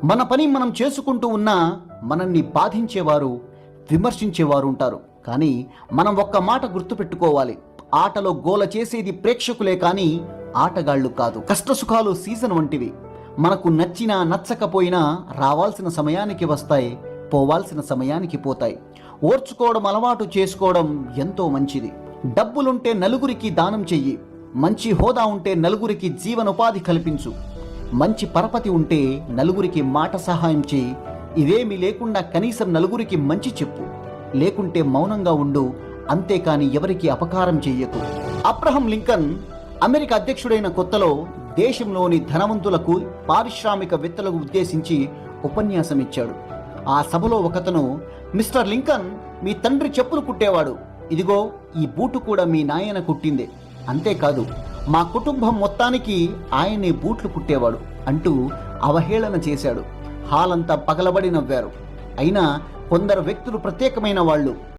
మన పని మనం చేసుకుంటూ ఉన్నా మనల్ని బాధించేవారు, విమర్శించేవారు ఉంటారు. కానీ మనం ఒక్క మాట గుర్తుపెట్టుకోవాలి, ఆటలో గోల చేసేది ప్రేక్షకులే కానీ ఆటగాళ్లు కాదు. కష్టసుఖాలు సీజన్ వంటివి. మనకు నచ్చినా నచ్చకపోయినా రావాల్సిన సమయానికి వస్తాయి, పోవాల్సిన సమయానికి పోతాయి. ఓర్చుకోవడం అలవాటు చేసుకోవడం ఎంతో మంచిది. డబ్బులుంటే నలుగురికి దానం చెయ్యి, మంచి హోదా ఉంటే నలుగురికి జీవనోపాధి కల్పించు, మంచి పరపతి ఉంటే నలుగురికి మాట సహాయం చేయి. ఇవేమీ లేకుండా కనీసం నలుగురికి మంచి చెప్పు, లేకుంటే మౌనంగా ఉండు, అంతేకాని ఎవరికి అపకారం చెయ్యకు. అబ్రహం లింకన్ అమెరికా అధ్యక్షుడైన కొత్తలో దేశంలోని ధనవంతులకు, పారిశ్రామికవేత్తలకు ఉద్దేశించి ఉపన్యాసం ఇచ్చాడు. ఆ సభలో ఒకతను, మిస్టర్ లింకన్, మీ తండ్రి చెప్పులు కుట్టేవాడు, ఇదిగో ఈ బూటు కూడా మీ నాయన కుట్టిందే, అంతేకాదు మా కుటుంబం మొత్తానికి ఆయనే బూట్లు కుట్టేవాడు అంటూ అవహేళన చేశాడు. హాలంతా పగలబడి నవ్వారు. అయినా కొందరు వ్యక్తులు ప్రత్యేకమైన వాళ్ళు.